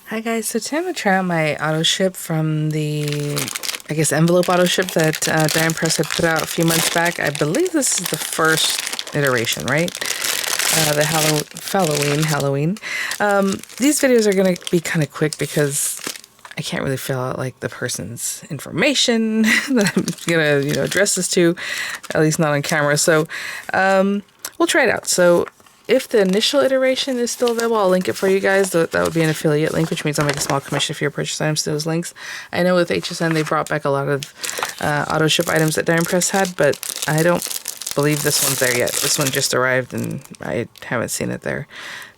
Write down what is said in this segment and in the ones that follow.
Hi guys, so today I'm going to try out my Autoship from the, I guess, envelope Autoship that Diane Press had put out a few months back. I believe this is the first iteration, right? The Falloween. These videos are going to be kind of quick because I can't really fill out like the person's information that I'm going to, address this to, at least not on camera. So we'll try it out. So if the initial iteration is still available, I'll link it for you guys. That would be an affiliate link, which means I'll make a small commission if you purchase items to those links. I know with HSN, they brought back a lot of auto ship items that Diane Press had, but I don't believe this one's there yet. This one just arrived and I haven't seen it there.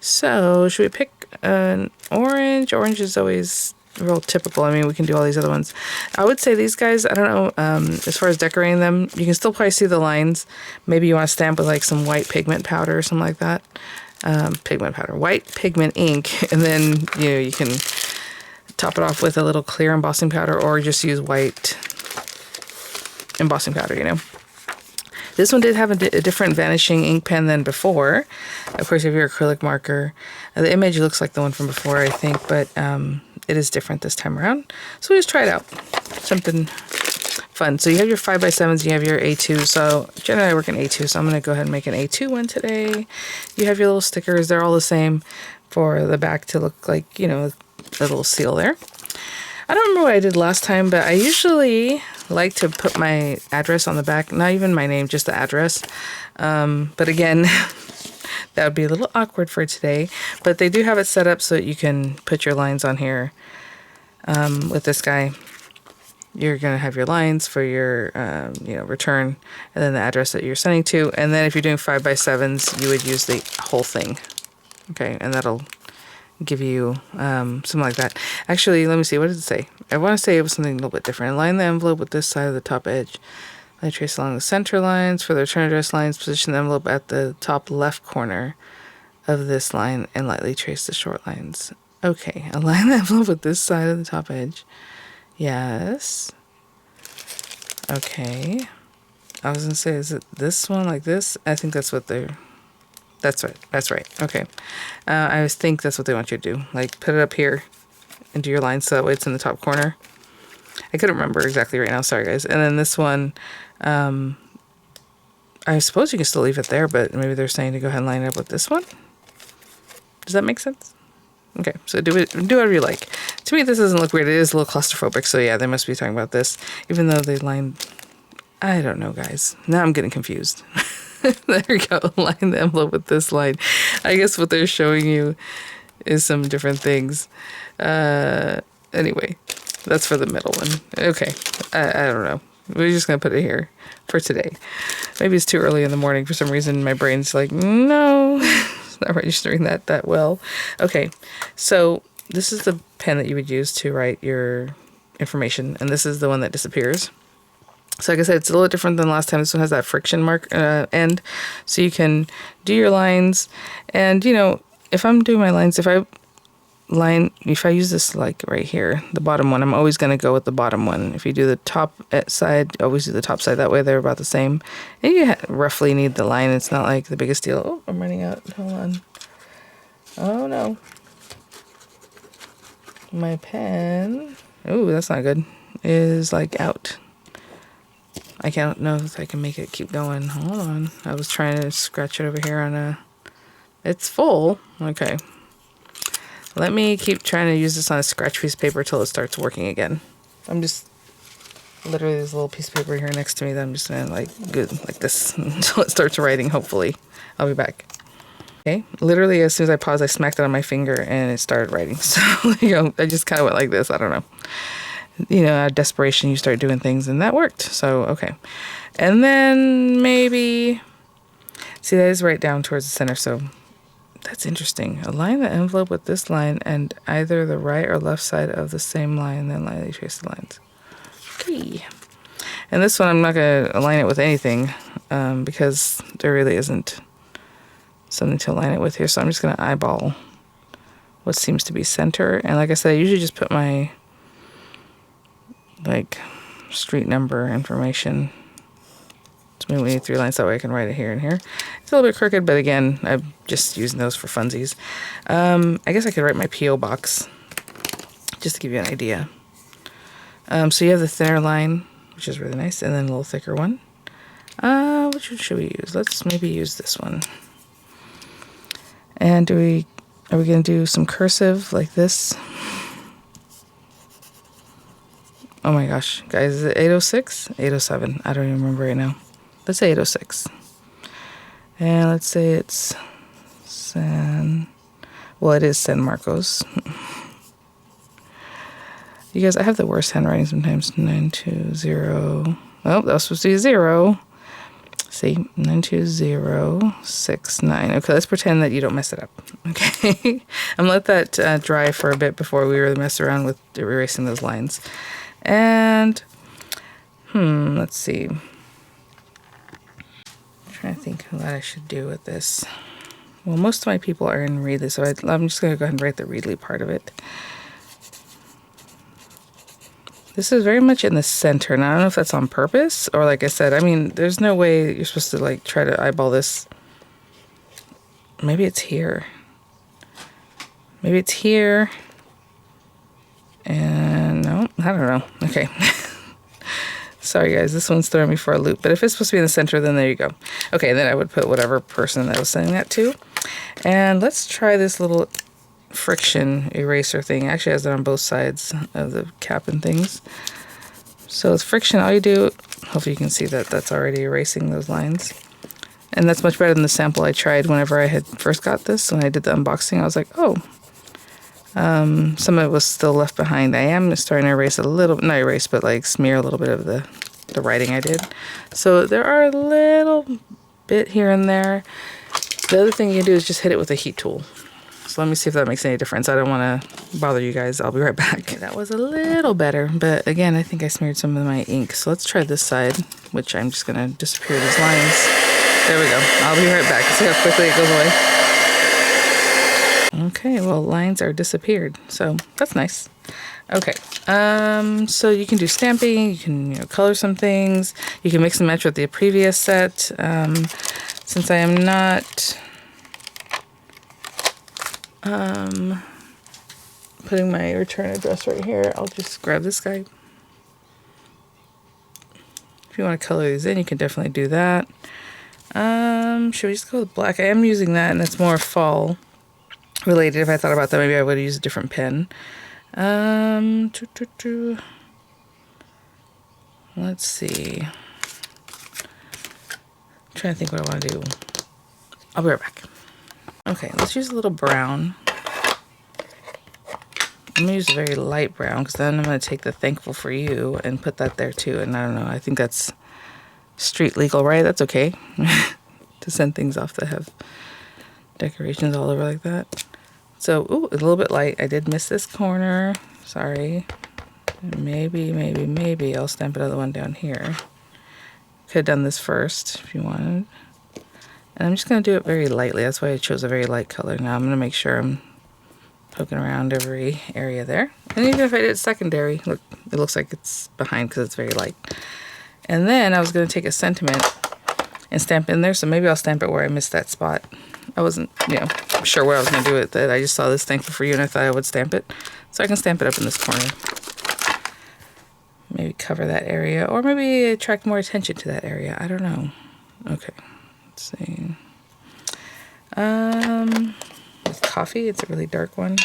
So should we pick an orange? Orange is always real typical. I mean, we can do all these other ones. I would say these guys, I don't know, as far as decorating them, you can still probably see the lines. Maybe you want to stamp with like some white pigment powder or something like that. White pigment ink, and then you can top it off with a little clear embossing powder or just use white embossing powder. This one did have a different vanishing ink pen than before. Of course, you have your acrylic marker. The image looks like the one from before, I think, but it is different this time around. So we just try it out. Something fun. So you have your 5x7s, you have your A2. So generally I work in A2, so I'm going to go ahead and make an A2 one today. You have your little stickers. They're all the same for the back to look like, a little seal there. I don't remember what I did last time, but I usually like to put my address on the back. Not even my name, just the address. But again, that would be a little awkward for today. But they do have it set up so that you can put your lines on here. With this guy, you're going to have your lines for your, return, and then the address that you're sending to. And then if you're doing 5x7s, you would use the whole thing. Okay, and that'll give you something like that. Actually, let me see, what did it say? I want to say it was something a little bit different. Align the envelope with this side of the top edge. I trace along the center lines for the return address lines. Position the envelope at the top left corner of this line and lightly trace the short lines. Okay, align the envelope with this side of the top edge. Yes. Okay. I was gonna say, is it this one like this? I think that's what they're... That's right. Okay. I think that's what they want you to do. Like, put it up here into your line so that way it's in the top corner. I couldn't remember exactly right now. Sorry, guys. And then this one, I suppose you can still leave it there, but maybe they're saying to go ahead and line it up with this one. Does that make sense? Okay, so do whatever you like. To me, this doesn't look weird. It is a little claustrophobic, so yeah, they must be talking about this. Even though they lined... I don't know, guys. Now I'm getting confused. There we go. Line the envelope with this line. I guess what they're showing you is some different things. Anyway, that's for the middle one. Okay. I don't know. We're just going to put it here for today. Maybe it's too early in the morning. For some reason, my brain's like, no, it's not registering that well. Okay. So this is the pen that you would use to write your information. And this is the one that disappears. So like I said, it's a little different than last time. This one has that friction mark end. So you can do your lines. And, if I'm doing my lines, if I use this like right here, the bottom one, I'm always going to go with the bottom one. If you do the top side, always do the top side. That way they're about the same. And you roughly need the line. It's not like the biggest deal. Oh, I'm running out. Hold on. Oh, no. My pen. Oh, that's not good. Is like out. I can't know if I can make it keep going. Hold on. I was trying to scratch it over here on a... It's full. Okay. Let me keep trying to use this on a scratch piece of paper till it starts working again. I'm just... Literally, there's a little piece of paper here next to me that I'm just going to like this until it starts writing, hopefully. I'll be back. Okay. Literally, as soon as I paused, I smacked it on my finger and it started writing. So, I just kind of went like this. I don't know. Out of desperation, you start doing things, and that worked. So, okay. And then maybe, see, that is right down towards the center, so that's interesting. Align the envelope with this line and either the right or left side of the same line, then lightly trace the lines. Okay. And this one, I'm not going to align it with anything, because there really isn't something to align it with here, so I'm just going to eyeball what seems to be center. And like I said, I usually just put my street number information. So maybe we need 3 lines, that way I can write it here and here. It's a little bit crooked, but again, I'm just using those for funsies. I guess I could write my P.O. box just to give you an idea. So you have the thinner line, which is really nice, and then a little thicker one. Which one should we use? Let's maybe use this one. And are we going to do some cursive like this? Oh my gosh, guys, is it 806? 807. I don't even remember right now. Let's say 806. And let's say it's San... Well, it is San Marcos. You guys, I have the worst handwriting sometimes. 920. Oh, that was supposed to be 0. See, 92069. Okay, let's pretend that you don't mess it up. Okay, I'm gonna let that dry for a bit before we really mess around with erasing those lines. And let's see. I'm trying to think what I should do with this. Well, most of my people are in Readly, so I'm just gonna go ahead and write the Readly part of it. This is very much in the center, and I don't know if that's on purpose, or like I said, I mean, there's no way you're supposed to like try to eyeball this. Maybe it's here. Maybe it's here. And no, I don't know. Okay. Sorry guys, this one's throwing me for a loop, but if it's supposed to be in the center, then there you go. Okay, then I would put whatever person I was sending that to. And let's try this little friction eraser thing. It actually has it on both sides of the cap and things. So it's friction. All you do, hopefully you can see that that's already erasing those lines. And that's much better than the sample I tried whenever I had first got this. When I did the unboxing, I was like, oh, some of it was still left behind. I am starting to erase a little, not erase, but like smear a little bit of the writing I did. So there are a little bit here and there. The other thing you can do is just hit it with a heat tool. So let me see if that makes any difference. I don't want to bother you guys. I'll be right back. Okay, that was a little better, but again, I think I smeared some of my ink. So let's try this side, which I'm just going to disappear these lines. There we go. I'll be right back. See how quickly it goes away. Okay, well, lines are disappeared. So that's nice. Okay, so you can do stamping. You can color some things. You can mix and match with the previous set. Since I am not... putting my return address right here, I'll just grab this guy. If you want to color these in, you can definitely do that. Should we just go with black? I am using that, and it's more fall related. If I thought about that, maybe I would have used a different pen. Let's see. I'm trying to think what I want to do. I'll be right back. Okay, let's use a little brown. I'm going to use a very light brown, because then I'm going to take the Thankful for You and put that there too. And I don't know, I think that's street legal, right? That's okay to send things off that have decorations all over like that. So, ooh, a little bit light. I did miss this corner. Sorry. Maybe I'll stamp another one down here. Could have done this first if you wanted. And I'm just going to do it very lightly. That's why I chose a very light color. Now I'm going to make sure I'm poking around every area there. And even if I did secondary, look, it looks like it's behind because it's very light. And then I was going to take a sentiment and stamp in there. So maybe I'll stamp it where I missed that spot. I wasn't, sure what I was going to do with it. I just saw this Thankful for You and I thought I would stamp it. So I can stamp it up in this corner. Maybe cover that area. Or maybe attract more attention to that area. I don't know. Okay. Let's see. With coffee, it's a really dark one.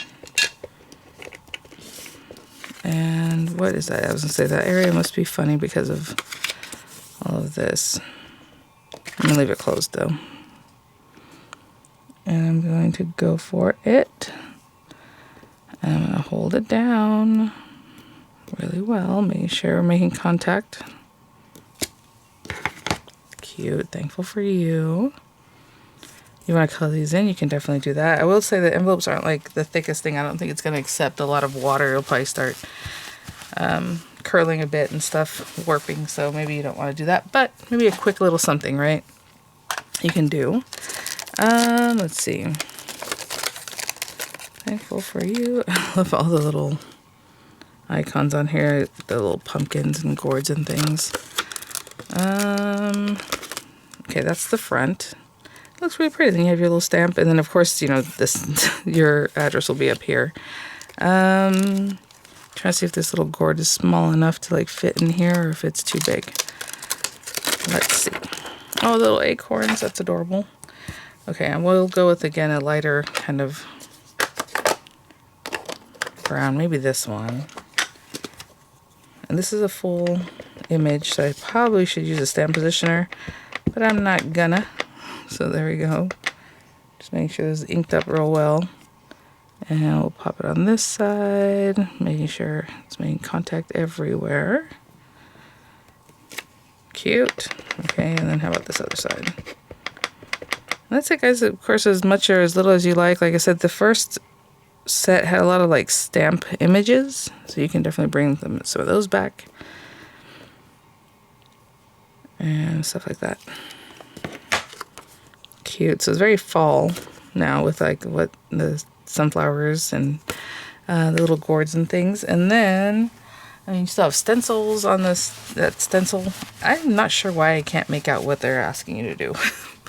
And what is that? I was gonna say that area must be funny because of all of this. I'm gonna leave it closed though. And I'm going to go for it. And I'm gonna hold it down really well, making sure we're making contact. Cute, Thankful for You. You want to color these in, you can definitely do that. I will say the envelopes aren't like the thickest thing. I don't think it's going to accept a lot of water. It'll probably start curling a bit and stuff, warping, so maybe you don't want to do that. But maybe a quick little something, right? You can do. Let's see. Thankful for You. I love all the little icons on here, the little pumpkins and gourds and things. Okay, that's the front. It looks really pretty. Then you have your little stamp, and then of course, this your address will be up here. Trying to see if this little gourd is small enough to like fit in here or if it's too big. Let's see. Oh, little acorns, that's adorable. Okay, and we'll go with, again, a lighter kind of brown, maybe this one. And this is a full image, so I probably should use a stamp positioner, but I'm not gonna. So there we go. Just making sure this is inked up real well. And we'll pop it on this side, making sure it's making contact everywhere. Cute. Okay, and then how about this other side? And that's it, guys. Of course, as much or as little as you like. Like I said, the first set had a lot of like stamp images, so you can definitely bring some of those back. And stuff like that. Cute. So it's very fall now with like what the sunflowers and the little gourds and things. And then, I mean, you still have stencils on that stencil. I'm not sure why I can't make out what they're asking you to do.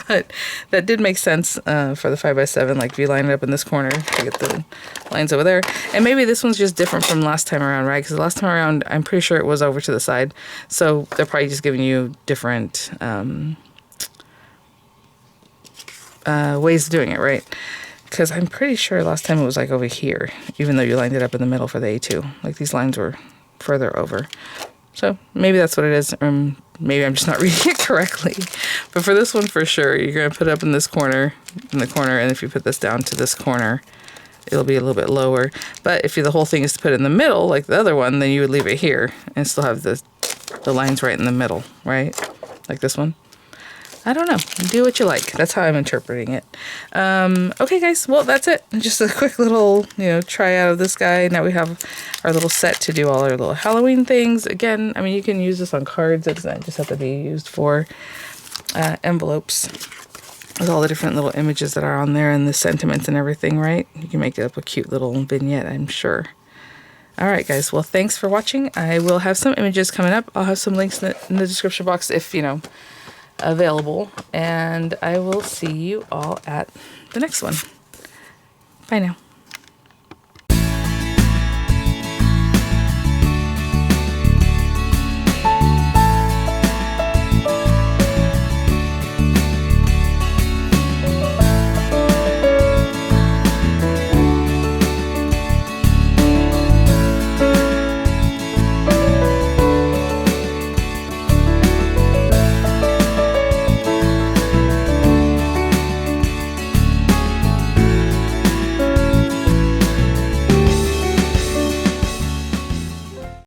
But that did make sense for the 5x7. Like if you line it up in this corner to get the lines over there. And maybe this one's just different from last time around, right? Because last time around, I'm pretty sure it was over to the side. So they're probably just giving you different ways of doing it, right? Because I'm pretty sure last time it was like over here, even though you lined it up in the middle for the A2. Like these lines were further over. So maybe that's what it is. Maybe I'm just not reading it correctly. But for this one, for sure, you're going to put it up in this corner, and if you put this down to this corner, it'll be a little bit lower. But if the whole thing is to put it in the middle, like the other one, then you would leave it here and still have the lines right in the middle, right? Like this one. I don't know. Do what you like. That's how I'm interpreting it. Okay, guys. Well, that's it. Just a quick little, try out of this guy. Now we have our little set to do all our little Halloween things. Again, I mean, you can use this on cards. It doesn't just have to be used for envelopes with all the different little images that are on there and the sentiments and everything, right? You can make it up a cute little vignette, I'm sure. All right, guys. Well, thanks for watching. I will have some images coming up. I'll have some links in the description box if, available, and I will see you all at the next one. Bye now.